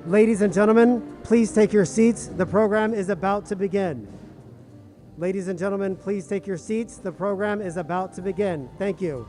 Ladies and gentlemen, please take your seats. The program is about to begin. Ladies and gentlemen, please take your seats. The program is about to begin. Thank you.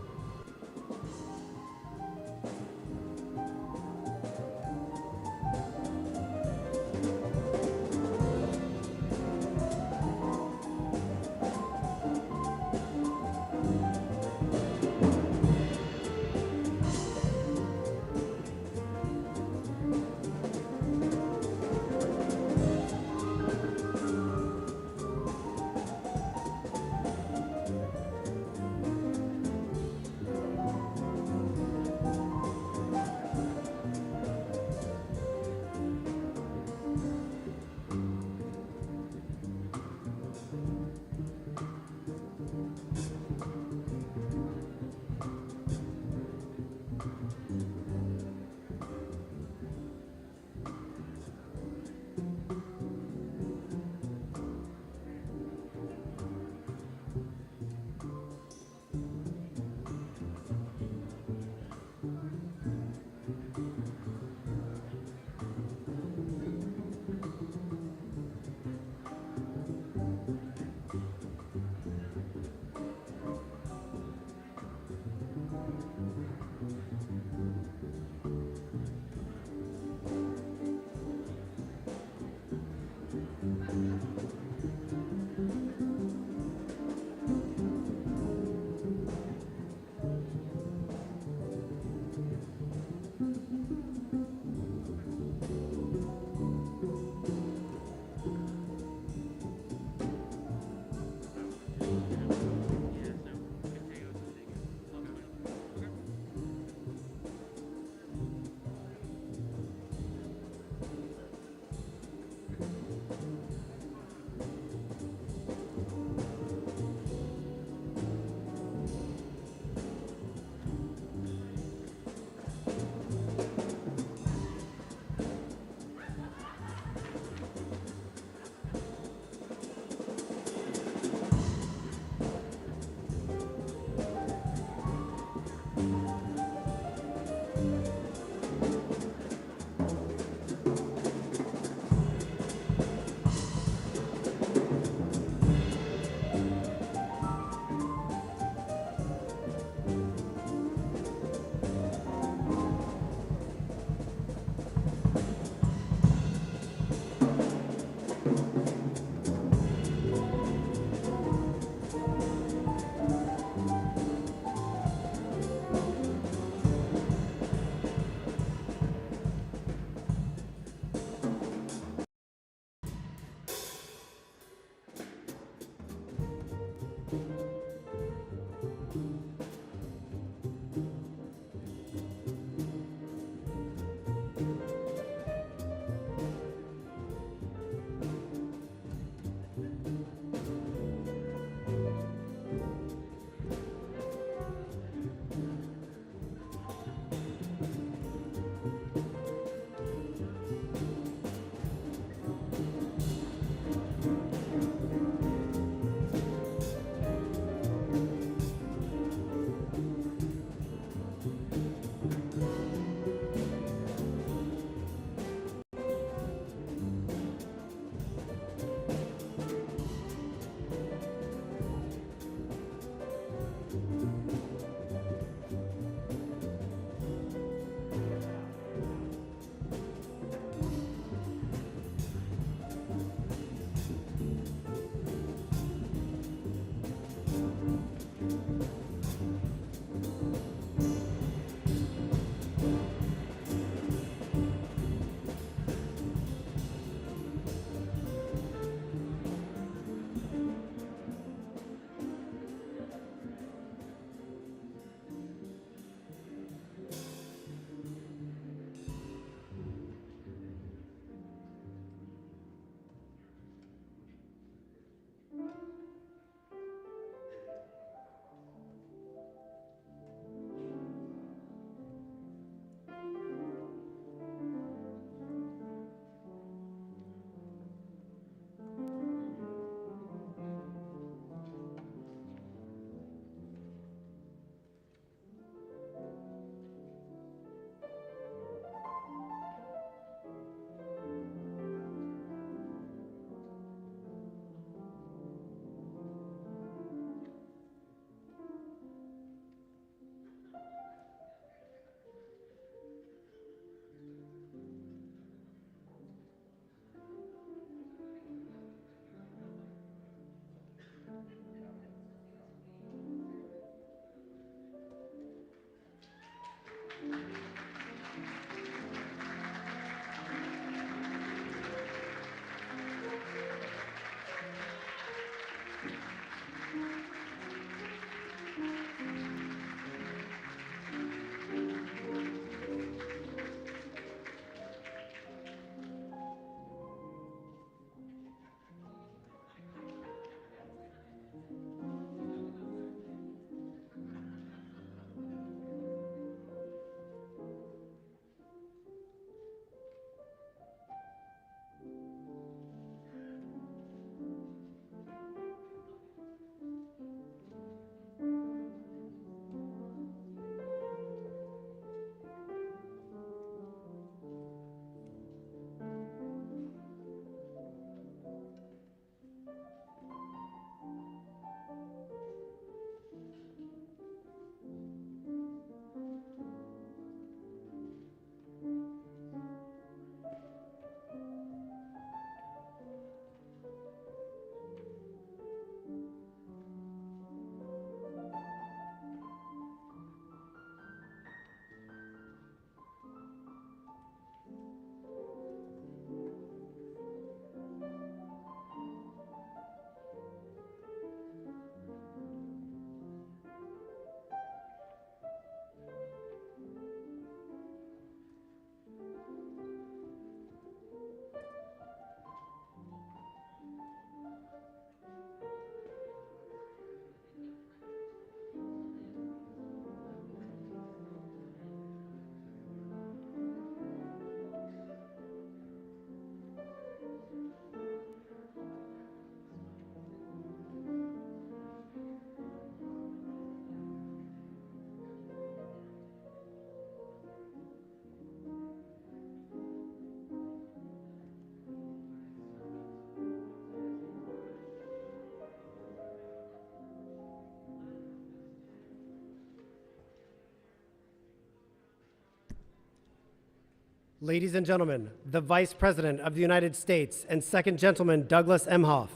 Ladies and gentlemen, the Vice President of the United States and Second Gentleman Douglas Emhoff.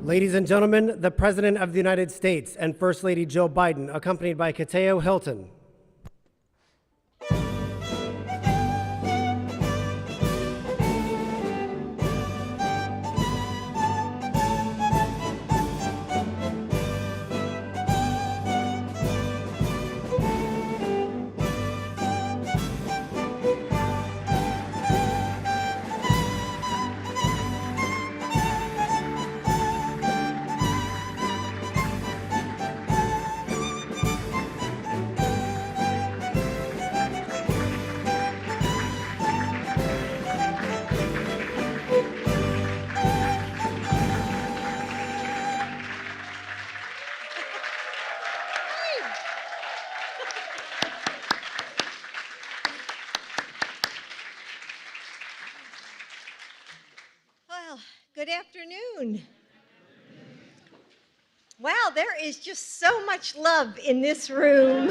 Ladies and gentlemen, the President of the United States and First Lady Joe Biden, accompanied by Kateo Hilton. Good afternoon. Wow, there is just so much love in this room.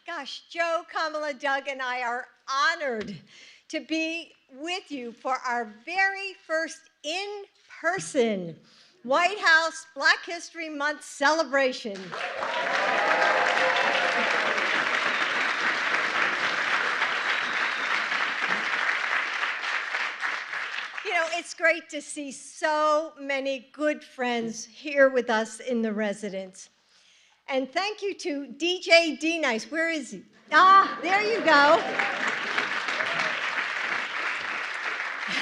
Gosh, Joe, Kamala, Doug, and I are honored to be with you for our very first in-person White House Black History Month celebration. You know, it's great to see so many good friends here with us in the residence. And thank you to DJ D-Nice. Where is he? Ah, there you go.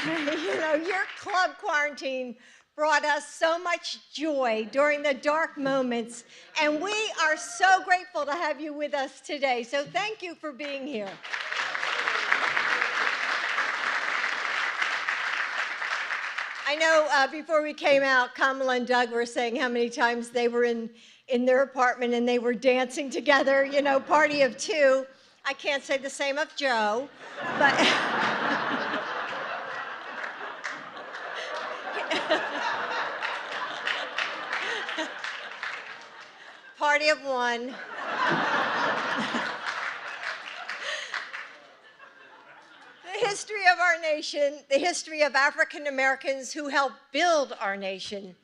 You know, your club quarantine brought us so much joy during the dark moments, and we are so grateful to have you with us today. So thank you for being here. I know before we came out, Kamala and Doug were saying how many times they were in their apartment and they were dancing together, you know, party of two. I can't say the same of Joe, but party of one. The history of our nation, the history of African Americans who helped build our nation,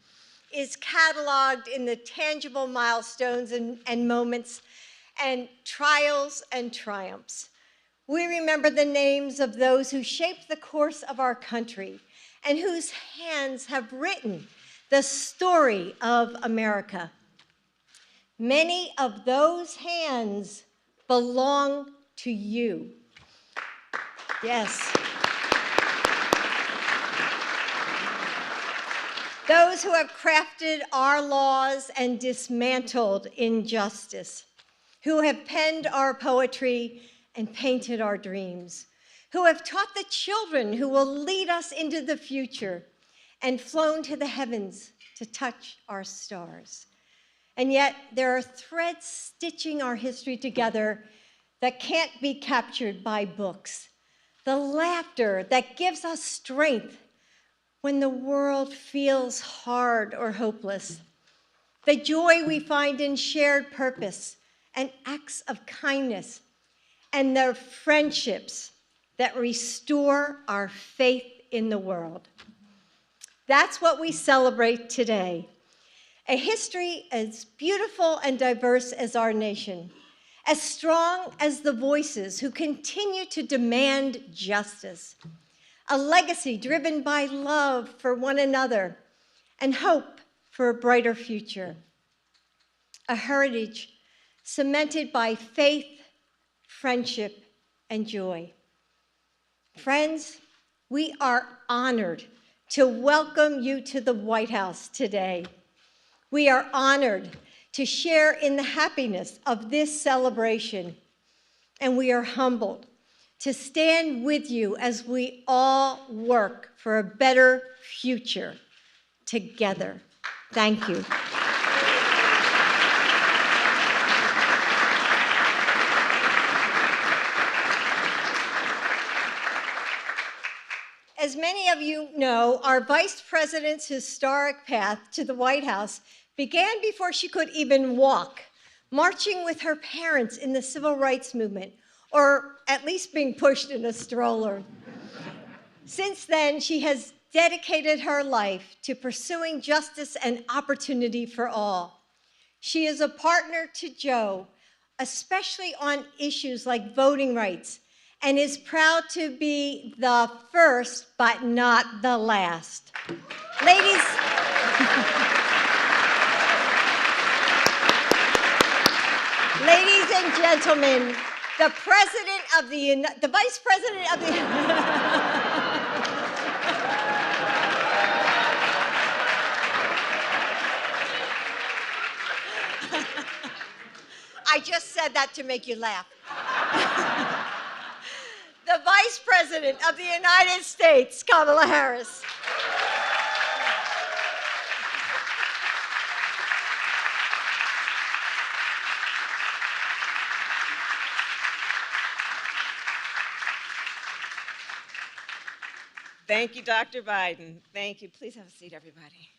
is cataloged in the tangible milestones and moments and trials and triumphs. We remember the names of those who shaped the course of our country and whose hands have written the story of America. Many of those hands belong to you. Yes. Those who have crafted our laws and dismantled injustice, who have penned our poetry and painted our dreams, who have taught the children who will lead us into the future and flown to the heavens to touch our stars. And yet there are threads stitching our history together that can't be captured by books. The laughter that gives us strength when the world feels hard or hopeless. the joy we find in shared purpose and acts of kindness, and the friendships that restore our faith in the world. That's what we celebrate today. A history as beautiful and diverse as our nation, as strong as the voices who continue to demand justice, a legacy driven by love for one another and hope for a brighter future, a heritage cemented by faith, friendship, and joy. Friends, we are honored to welcome you to the White House today. We are honored to share in the happiness of this celebration, and we are humbled to stand with you as we all work for a better future together. Thank you. As many of you know, our Vice President's historic path to the White House began before she could even walk, marching with her parents in the Civil Rights Movement, or at least being pushed in a stroller. Since then, she has dedicated her life to pursuing justice and opportunity for all. She is a partner to Joe, especially on issues like voting rights, and is proud to be the first but not the last. Ladies, ladies and gentlemen, the Vice President of the I just said that to make you laugh. The Vice President of the United States, Kamala Harris. Thank you, Dr. Biden. Thank you. Please have a seat, everybody.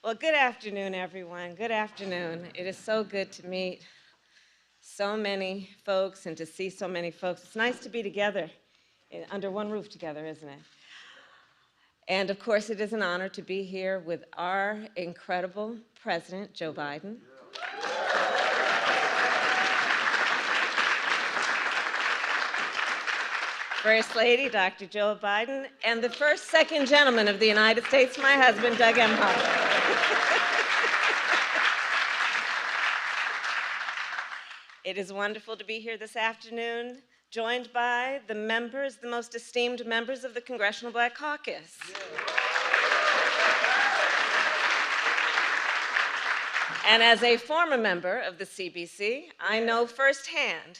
Well, good afternoon, everyone. Good afternoon. It is so good to meet so many folks and to see so many folks. It's nice to be together under one roof together, isn't it? And of course, it is an honor to be here with our incredible President, Joe Biden. First Lady, Dr. Joe Biden, and the second gentleman of the United States, my husband, Doug Emhoff. It is wonderful to be here this afternoon, joined by the most esteemed members of the Congressional Black Caucus. And as a former member of the CBC, I know firsthand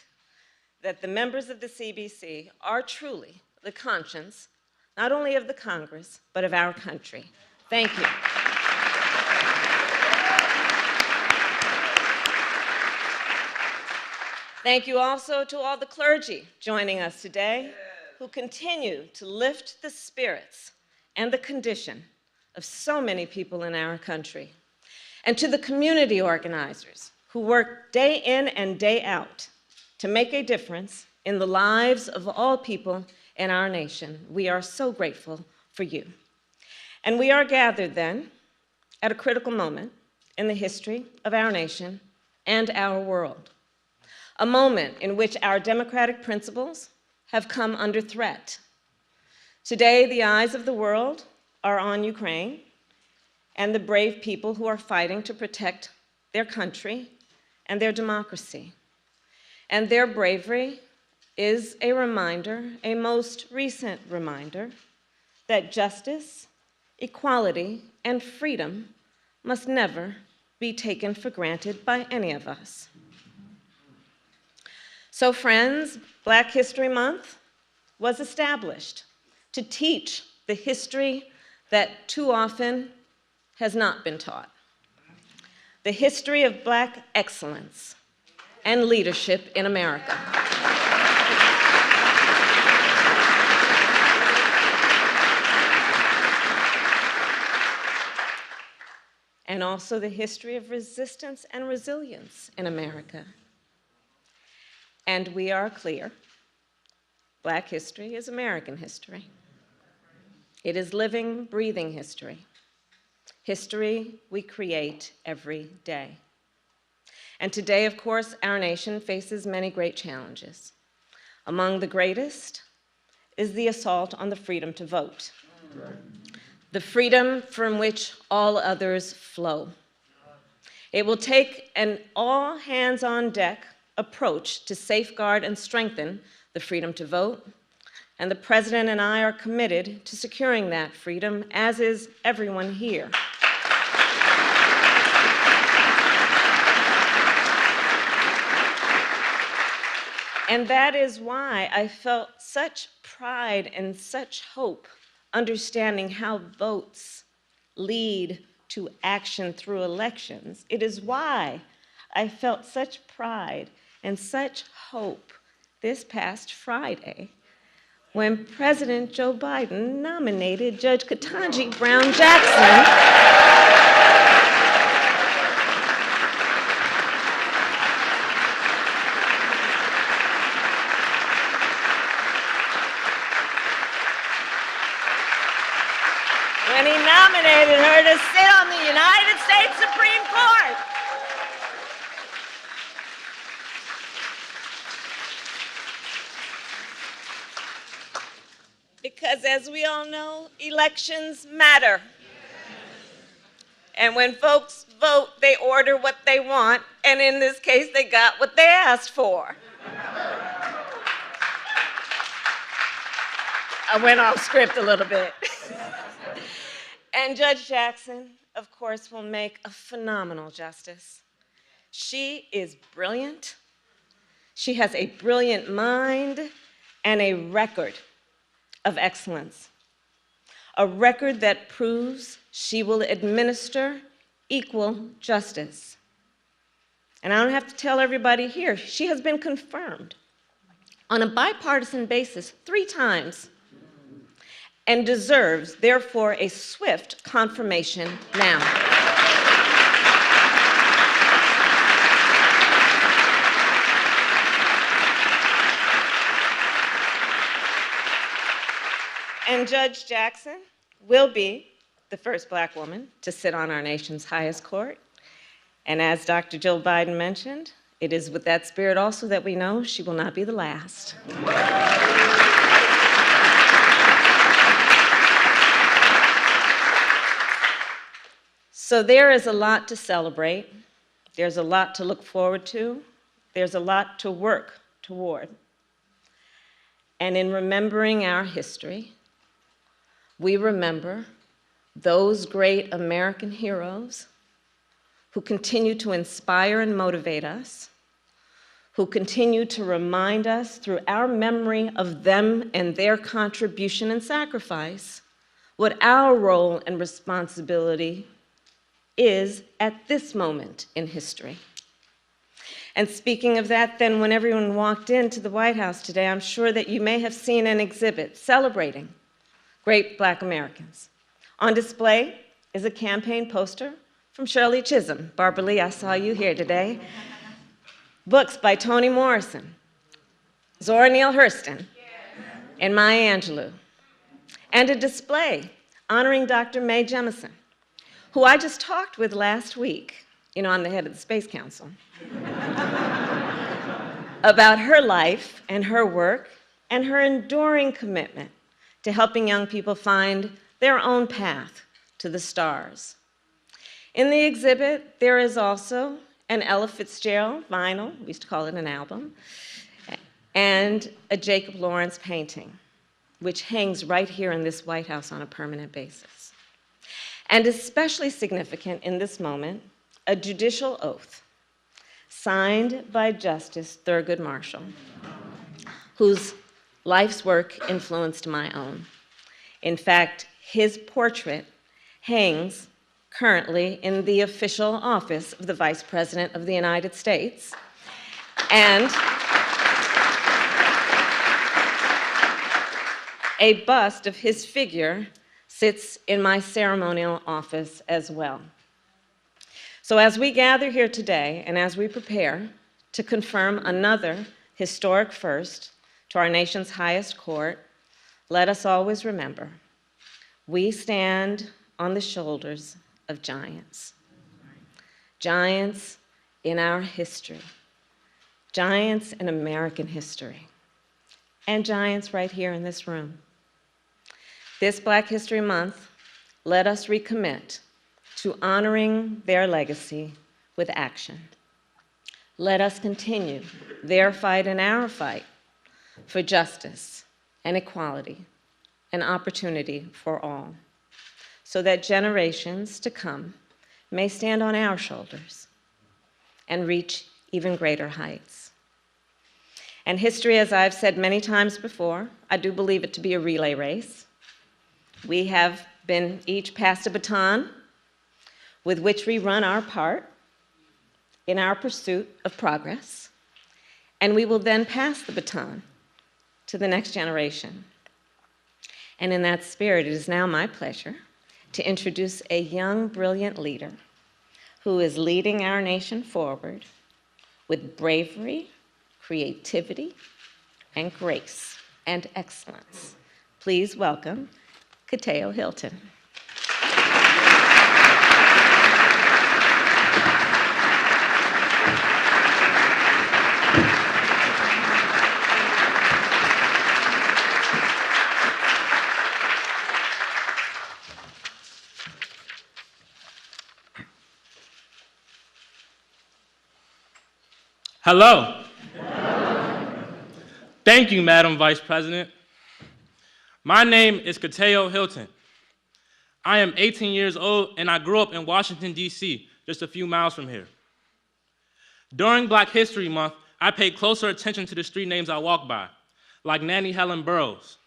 that the members of the CBC are truly the conscience, not only of the Congress, but of our country. Thank you. Thank you also to all the clergy joining us today who continue to lift the spirits and the condition of so many people in our country. And to the community organizers who work day in and day out to make a difference in the lives of all people in our nation. We are so grateful for you. And we are gathered then at a critical moment in the history of our nation and our world. A moment in which our democratic principles have come under threat. Today, the eyes of the world are on Ukraine and the brave people who are fighting to protect their country and their democracy. And their bravery is a reminder, a most recent reminder, that justice, equality, and freedom must never be taken for granted by any of us. So friends, Black History Month was established to teach the history that too often has not been taught. The history of Black excellence and leadership in America. and also the history of resistance and resilience in America. And we are clear, Black history is American history. It is living, breathing history. History we create every day. And today, of course, our nation faces many great challenges. Among the greatest is the assault on the freedom to vote, the freedom from which all others flow. It will take an all-hands-on-deck approach to safeguard and strengthen the freedom to vote, and the President and I are committed to securing that freedom, as is everyone here. And that is why I felt such pride and such hope understanding how votes lead to action through elections. It is why I felt such pride and such hope this past Friday when President Joe Biden nominated Judge Ketanji Brown Jackson when he nominated her to sit on the United States Supreme Court. Because as we all know, elections matter. And when folks vote, they order what they want, and in this case, they got what they asked for. I went off script a little bit. And Judge Jackson, of course, will make a phenomenal justice. She is brilliant. She has a brilliant mind and a record of excellence, a record that proves she will administer equal justice. And I don't have to tell everybody here, she has been confirmed on a bipartisan basis 3 times and deserves, therefore, a swift confirmation now. And Judge Jackson will be the first Black woman to sit on our nation's highest court. And as Dr. Jill Biden mentioned, it is with that spirit also that we know she will not be the last. So there is a lot to celebrate. There's a lot to look forward to. There's a lot to work toward. And in remembering our history, we remember those great American heroes who continue to inspire and motivate us, who continue to remind us through our memory of them and their contribution and sacrifice what our role and responsibility is at this moment in history. And speaking of that, then when everyone walked into the White House today, I'm sure that you may have seen an exhibit celebrating great Black Americans. On display is a campaign poster from Shirley Chisholm. Barbara Lee, I saw you here today. Books by Toni Morrison, Zora Neale Hurston, and Maya Angelou. And a display honoring Dr. Mae Jemison, who I just talked with last week. You know, I'm the head of the Space Council. About her life and her work and her enduring commitment to helping young people find their own path to the stars. In the exhibit, there is also an Ella Fitzgerald vinyl, we used to call it an album, and a Jacob Lawrence painting, which hangs right here in this White House on a permanent basis. And especially significant in this moment, a judicial oath signed by Justice Thurgood Marshall, whose life's work influenced my own. In fact, his portrait hangs currently in the official office of the Vice President of the United States. And a bust of his figure sits in my ceremonial office as well. So as we gather here today and as we prepare to confirm another historic first to our nation's highest court, let us always remember, we stand on the shoulders of giants. Giants in our history, giants in American history, and giants right here in this room. This Black History Month, let us recommit to honoring their legacy with action. Let us continue their fight and our fight for justice and equality and opportunity for all, so that generations to come may stand on our shoulders and reach even greater heights. And history, as I've said many times before, I do believe it to be a relay race. We have been each passed a baton with which we run our part in our pursuit of progress, and we will then pass the baton to the next generation. And in that spirit, it is now my pleasure to introduce a young, brilliant leader who is leading our nation forward with bravery, creativity, and grace and excellence. Please welcome Kateo Hilton. Hello. Thank you, Madam Vice President. My name is Kateo Hilton. I am 18 years old and I grew up in Washington, D.C., just a few miles from here. During Black History Month, I paid closer attention to the street names I walk by, like Nannie Helen Burroughs,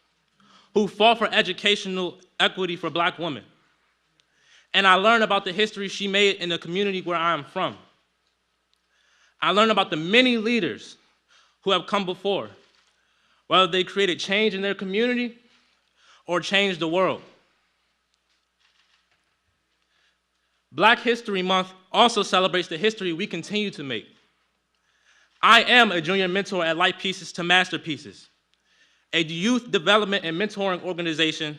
who fought for educational equity for Black women. And I learned about the history she made in the community where I am from. I learned about the many leaders who have come before, whether they created change in their community or changed the world. Black History Month also celebrates the history we continue to make. I am a junior mentor at Light Pieces to Masterpieces, a youth development and mentoring organization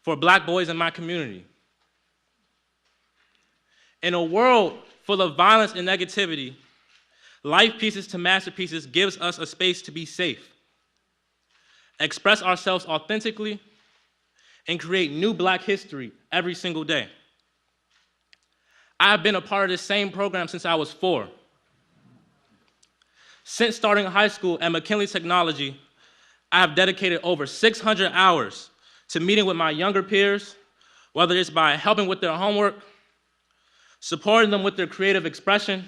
for Black boys in my community. In a world full of violence and negativity, Life Pieces to Masterpieces gives us a space to be safe, express ourselves authentically, and create new Black history every single day. I have been a part of this same program since I was 4. Since starting high school at McKinley Technology, I have dedicated over 600 hours to meeting with my younger peers, whether it's by helping with their homework, supporting them with their creative expression,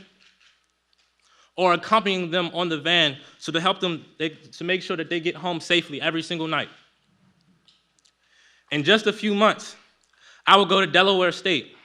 or accompanying them on the van to help them to make sure that they get home safely every single night. In just a few months, I will go to Delaware State.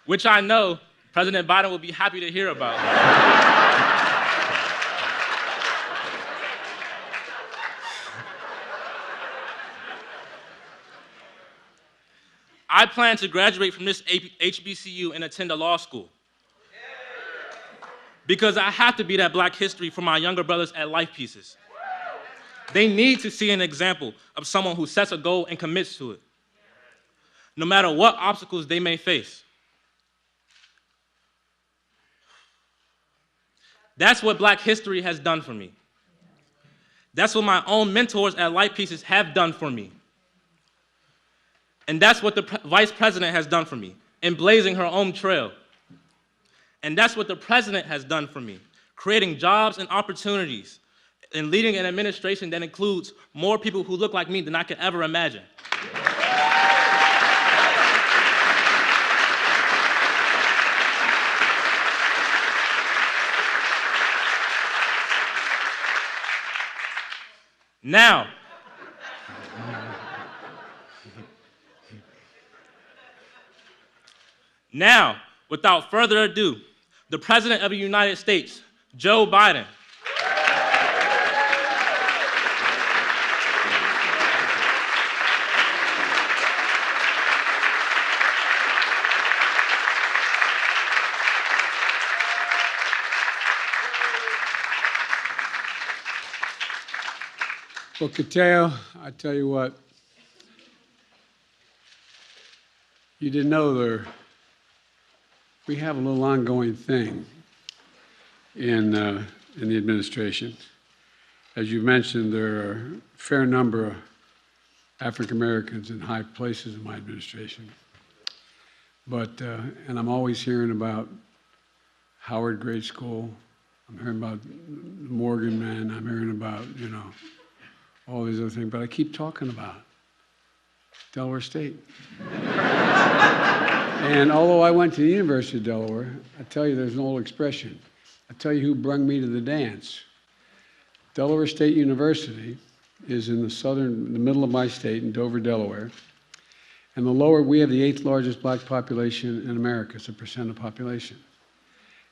Which I know President Biden will be happy to hear about. I plan to graduate from this HBCU and attend a law school. Because I have to be that Black history for my younger brothers at Life Pieces. They need to see an example of someone who sets a goal and commits to it, no matter what obstacles they may face. That's what Black history has done for me. That's what my own mentors at Light Pieces have done for me. And that's what the Vice President has done for me, in blazing her own trail. And that's what the president has done for me, creating jobs and opportunities and leading an administration that includes more people who look like me than I could ever imagine. Now, without further ado, the President of the United States, Joe Biden. Well, Kateo, I tell you what, you didn't know we have a little ongoing thing in the administration. As you mentioned, there are a fair number of African Americans in high places in my administration. But, and I'm always hearing about Howard Grade School. I'm hearing about Morgan Man. I'm hearing about, all these other things, but I keep talking about Delaware State. And although I went to the University of Delaware, I tell you there's an old expression. I tell you who brung me to the dance. Delaware State University is in the middle of my state in Dover, Delaware. And we have the 8th largest black population in America as a percent of population.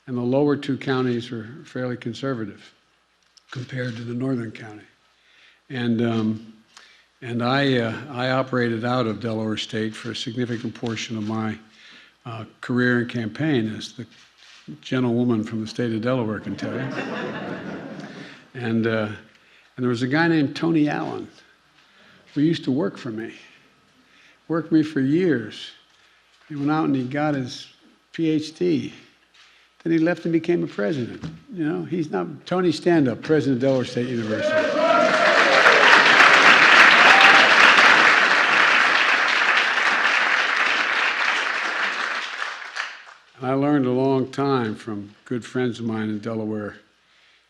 And the lower 2 counties are fairly conservative compared to the northern county. And I operated out of Delaware State for a significant portion of my career and campaign, as the gentlewoman from the state of Delaware can tell you. And there was a guy named Tony Allen who used to work for me for years. He went out and he got his PhD. Then he left and became a president. He's now Tony Stand-Up, president of Delaware State University. I learned a long time from good friends of mine in Delaware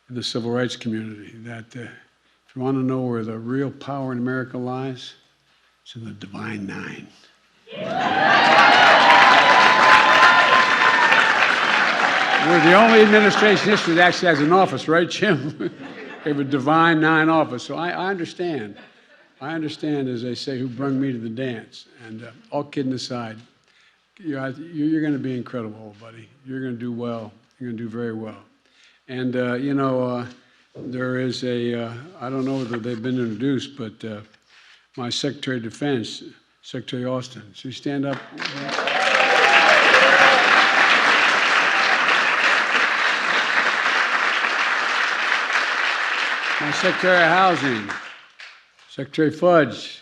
in the civil rights community that if you want to know where the real power in America lies, it's in the Divine Nine. We're the only administration in history that actually has an office, right, Jim? We have a Divine Nine office. So I understand. I understand, as they say, who brung me to the dance. And all kidding aside, you're going to be incredible, buddy. You're going to do well. You're going to do very well. And, there is I don't know whether they've been introduced, but my Secretary of Defense, Secretary Austin. So you stand up. My Secretary of Housing, Secretary Fudge.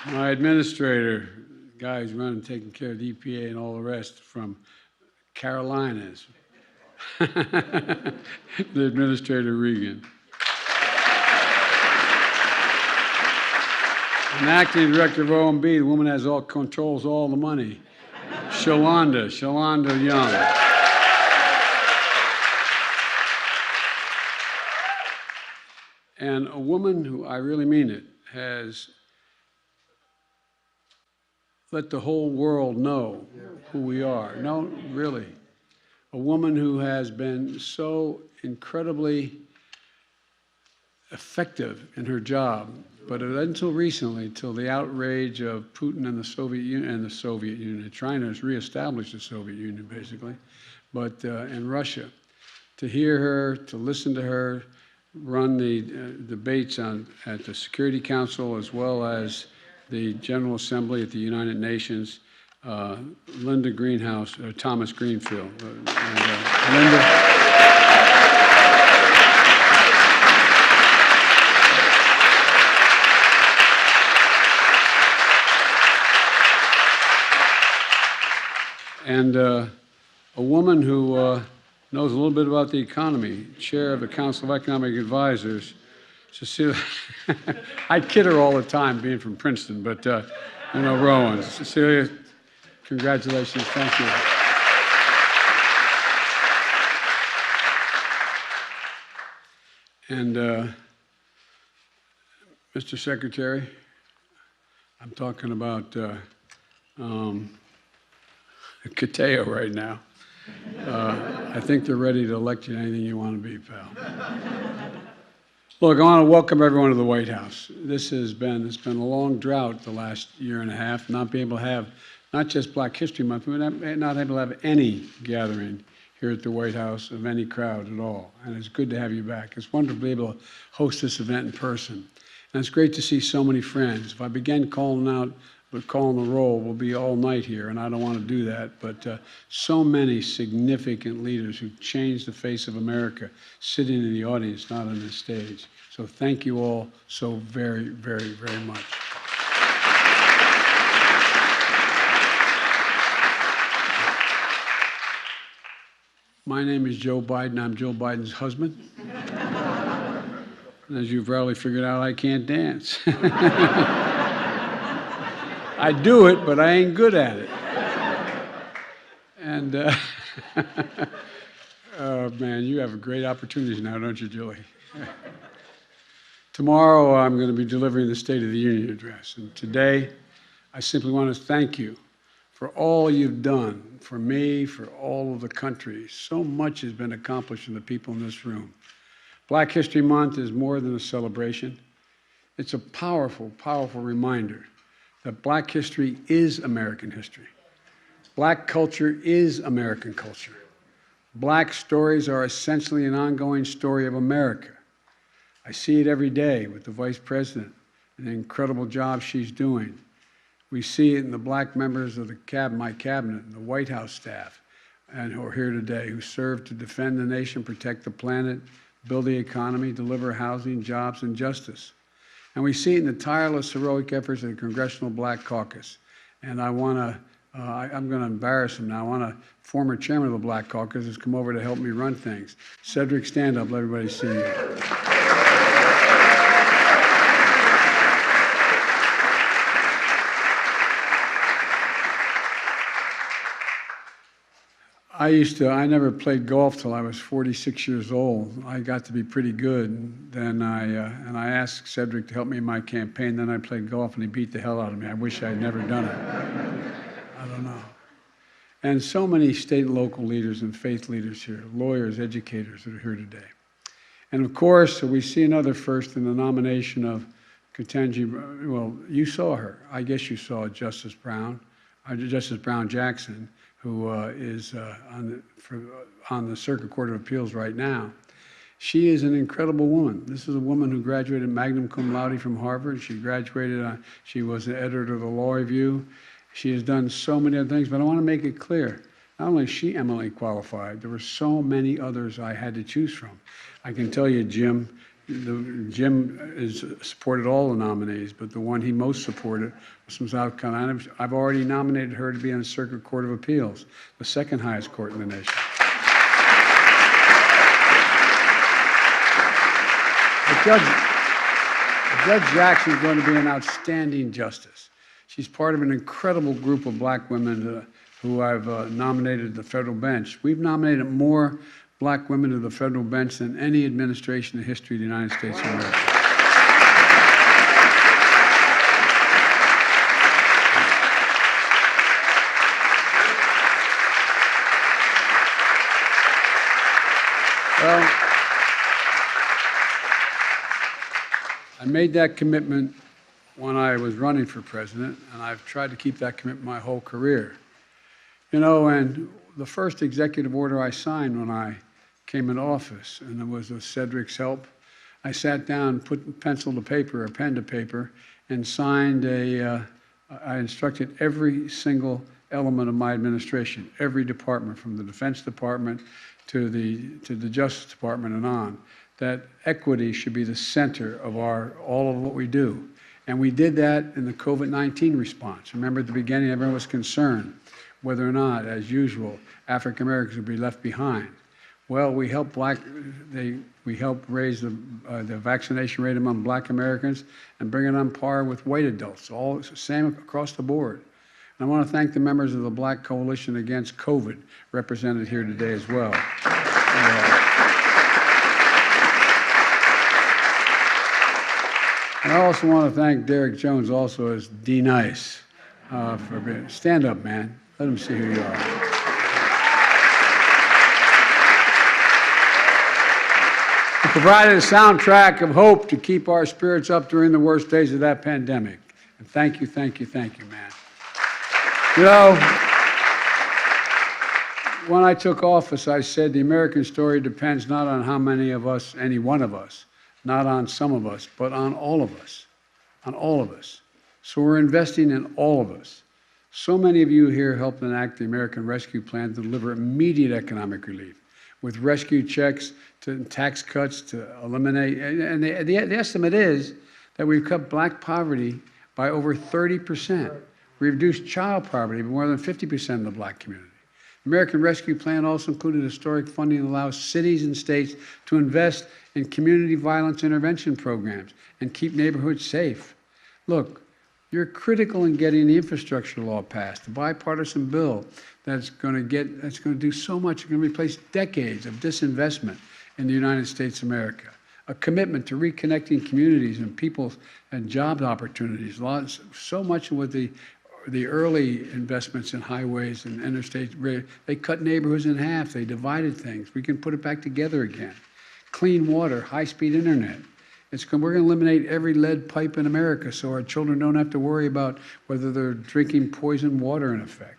My administrator, guy who's running, taking care of the EPA and all the rest from Carolinas, the Administrator Regan. An acting director of OMB, the woman has controls all the money, Shalonda Young. And a woman who, I really mean it, has let the whole world know who we are. No, really. A woman who has been so incredibly effective in her job, but until recently, till the outrage of Putin and the Soviet Union, trying to reestablish the Soviet Union, basically, but in Russia, to hear her, to listen to her, run the debates at the Security Council as well as the General Assembly at the United Nations, Thomas Greenfield. Linda. And a woman who knows a little bit about the economy, chair of the Council of Economic Advisors, Cecilia. I kid her all the time, being from Princeton, but Rowan. Cecilia, congratulations. Thank you. And Mr. Secretary, I'm talking about Cateo right now. I think they're ready to elect you to anything you want to be, pal. Look, I want to welcome everyone to the White House. It's been a long drought the last year and a half, not being able to have not just Black History Month, but not able to have any gathering here at the White House of any crowd at all. And it's good to have you back. It's wonderful to be able to host this event in person. And it's great to see so many friends. If I begin calling the roll, we'll be all night here, and I don't want to do that. But so many significant leaders who've changed the face of America sitting in the audience, not on this stage. So thank you all so very, very, very much. My name is Joe Biden. I'm Joe Biden's husband. And as you've probably figured out, I can't dance. I do it, but I ain't good at it. And, oh man, you have a great opportunity now, don't you, Julie? Tomorrow, I'm going to be delivering the State of the Union address. And today, I simply want to thank you for all you've done for me, for all of the country. So much has been accomplished in the people in this room. Black History Month is more than a celebration. It's a powerful, powerful reminder that Black history is American history. Black culture is American culture. Black stories are essentially an ongoing story of America. I see it every day with the Vice President and the incredible job she's doing. We see it in the Black members of my cabinet and the White House staff and who are here today, who serve to defend the nation, protect the planet, build the economy, deliver housing, jobs, and justice. And we see it in the tireless, heroic efforts of the Congressional Black Caucus. And I'm going to embarrass him now. I want a former chairman of the Black Caucus who's come over to help me run things. Cedric, stand up. Let everybody see you. I never played golf till I was 46 years old. I got to be pretty good. Then I asked Cedric to help me in my campaign. Then I played golf and he beat the hell out of me. I wish I'd never done it. I don't know. And so many state and local leaders and faith leaders here, lawyers, educators that are here today. And of course, we see another first in the nomination of Ketanji. Well, you saw her. I guess you saw Justice Brown Jackson, who is on the Circuit Court of Appeals right now. She is an incredible woman. This is a woman who graduated magna cum laude from Harvard. She was the editor of the Law Review. She has done so many other things, but I want to make it clear, not only is she eminently qualified, there were so many others I had to choose from. I can tell you, Jim has supported all the nominees, but the one he most supported was from South Carolina. I've already nominated her to be on the Circuit Court of Appeals, the second highest court in the nation. Judge Jackson is going to be an outstanding justice. She's part of an incredible group of Black women who I've nominated to the federal bench. We've nominated more Black women to the federal bench than any administration in the history of the United States of America. Well, I made that commitment when I was running for president, and I've tried to keep that commitment my whole career. You know, and the first executive order I signed when I came into office, and it was with Cedric's help. I sat down, put pencil to paper, or pen to paper, and signed I instructed every single element of my administration, every department, from the Defense Department to the Justice Department and on, that equity should be the center of all of what we do. And we did that in the COVID-19 response. Remember at the beginning, everyone was concerned whether or not, as usual, African Americans would be left behind. Well, we help raise the vaccination rate among Black Americans and bring it on par with white adults, all same across the board. And I want to thank the members of the Black Coalition Against COVID represented here today as well. And I also want to thank Derek Jones, also as D-Nice, for being, stand up, man. Let them see who you are. He provided a soundtrack of hope to keep our spirits up during the worst days of that pandemic. And thank you, man. You know, when I took office, I said the American story depends not on how many of us, any one of us, not on some of us, but on all of us, So we're investing in all of us. So many of you here helped enact the American Rescue Plan to deliver immediate economic relief, with rescue checks to tax cuts to eliminate, and the estimate is that we've cut Black poverty by over 30%. We reduced child poverty by more than 50% in the Black community. The American Rescue Plan also included historic funding that allows cities and states to invest in community violence intervention programs and keep neighborhoods safe. Look, you're critical in getting the infrastructure law passed, the bipartisan bill that's going to do so much. It's going to replace decades of disinvestment in the United States of America. A commitment to reconnecting communities and people and job opportunities. So much with the early investments in highways and interstates, they cut neighborhoods in half. They divided things. We can put it back together again. Clean water, high-speed internet. We're going to eliminate every lead pipe in America so our children don't have to worry about whether they're drinking poisoned water in effect.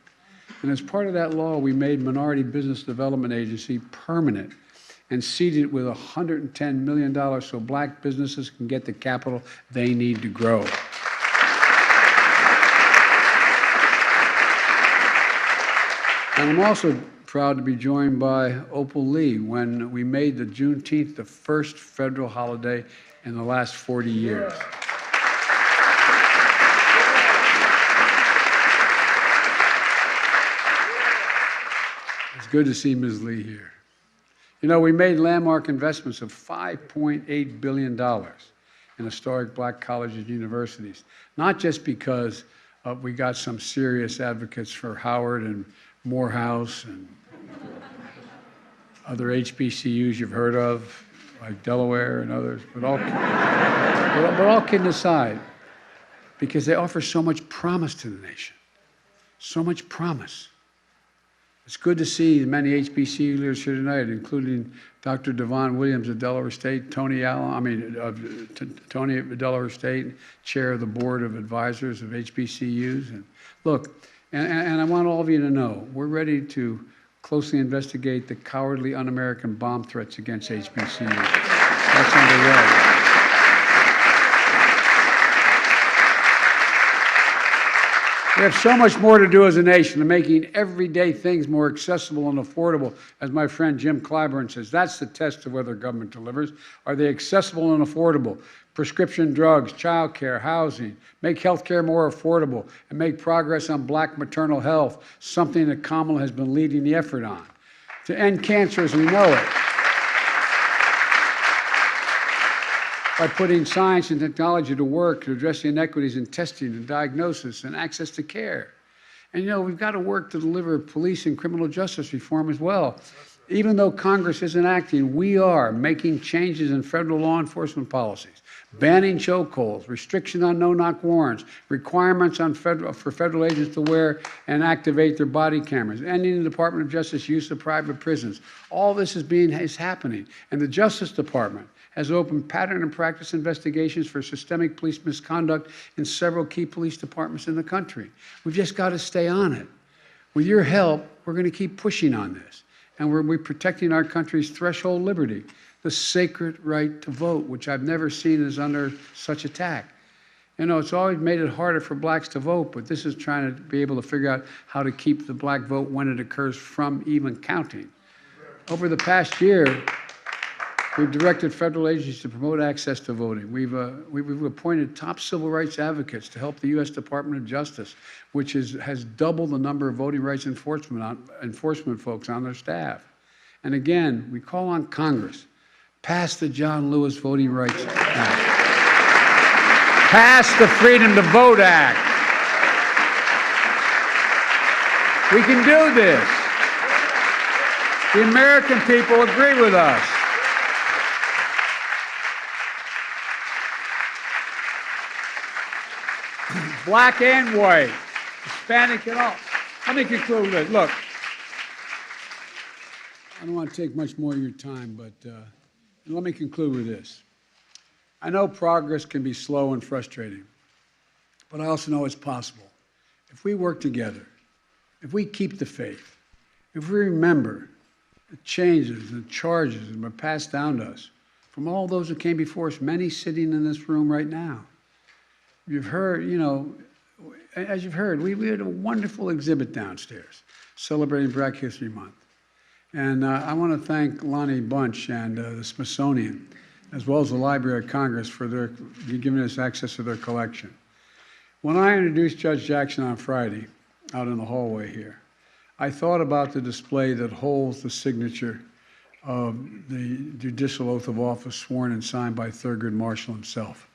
And as part of that law, we made Minority Business Development Agency permanent and seeded it with $110 million so Black businesses can get the capital they need to grow. And I'm also proud to be joined by Opal Lee when we made the Juneteenth the first federal holiday in the last 40 years. It's good to see Ms. Lee here. You know, we made landmark investments of $5.8 billion in historic Black colleges and universities, not just because we got some serious advocates for Howard and Morehouse and other HBCUs you've heard of, like Delaware and others, but all kidding aside, because they offer so much promise to the nation, so much promise. It's good to see many HBCU leaders here tonight, including Dr. Devon Williams of Delaware State, Tony Tony of Delaware State, chair of the board of advisors of HBCUs. And look, and I want all of you to know, we're ready to closely investigate the cowardly, un-American bomb threats against HBCUs. That's underway. We have so much more to do as a nation in making everyday things more accessible and affordable. As my friend Jim Clyburn says, that's the test of whether government delivers. Are they accessible and affordable? Prescription drugs, child care, housing, make health care more affordable, and make progress on Black maternal health, something that Kamala has been leading the effort on. To end cancer as we know it, by putting science and technology to work to address the inequities in testing and diagnosis and access to care. And you know, we've got to work to deliver police and criminal justice reform as well. Even though Congress isn't acting, we are making changes in federal law enforcement policies, banning chokeholds, restriction on no-knock warrants, requirements on for federal agents to wear and activate their body cameras, ending the Department of Justice use of private prisons. All this is happening. And the Justice Department has opened pattern and practice investigations for systemic police misconduct in several key police departments in the country. We've just got to stay on it. With your help, we're going to keep pushing on this. And we're protecting our country's threshold liberty, the sacred right to vote, which I've never seen is under such attack. You know, it's always made it harder for Blacks to vote, but this is trying to be able to figure out how to keep the Black vote when it occurs from even counting. Over the past year, we've directed federal agencies to promote access to voting. We've appointed top civil rights advocates to help the U.S. Department of Justice, which has doubled the number of voting rights enforcement folks on their staff. And again, we call on Congress, pass the John Lewis Voting Rights Act. Pass the Freedom to Vote Act. We can do this. The American people agree with us. Black and white, Hispanic and all. Let me conclude with this. Look, I don't want to take much more of your time, but let me conclude with this. I know progress can be slow and frustrating, but I also know it's possible. If we work together, if we keep the faith, if we remember the changes and charges that were passed down to us from all those who came before us, many sitting in this room right now. You've heard, as you've heard, we had a wonderful exhibit downstairs celebrating Black History Month. And I want to thank Lonnie Bunch and the Smithsonian, as well as the Library of Congress for giving us access to their collection. When I introduced Judge Jackson on Friday, out in the hallway here, I thought about the display that holds the signature of the judicial oath of office sworn and signed by Thurgood Marshall himself.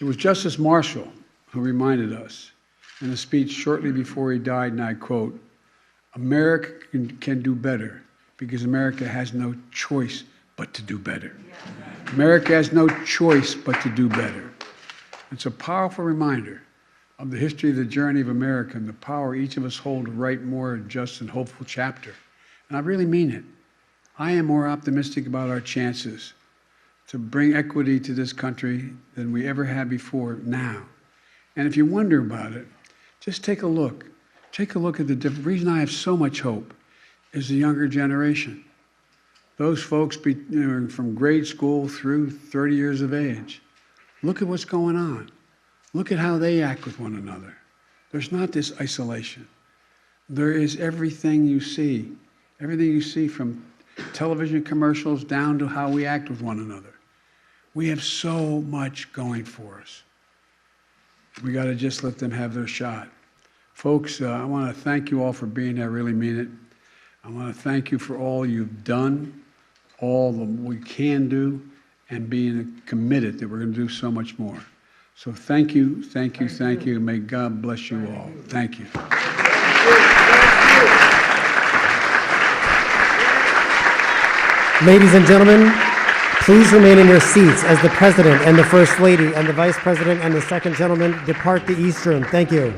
It was Justice Marshall who reminded us in a speech shortly before he died, and I quote, "America can do better because America has no choice but to do better." America has no choice but to do better. It's a powerful reminder of the history of the journey of America and the power each of us hold to write more just and hopeful chapter. And I really mean it. I am more optimistic about our chances to bring equity to this country than we ever had before now. And if you wonder about it, just take a look. Take a look at the different. Reason I have so much hope is the younger generation. Those folks from grade school through 30 years of age. Look at what's going on. Look at how they act with one another. There's not this isolation. There is everything you see from television commercials down to how we act with one another. We have so much going for us. We got to just let them have their shot. Folks, I want to thank you all for being here. I really mean it. I want to thank you for all you've done, all that we can do, and being committed that we're going to do so much more. So thank you, thank you, thank you. May God bless you all. Thank you. Ladies and gentlemen, please remain in your seats as the President and the First Lady and the Vice President and the Second Gentleman depart the East Room. Thank you.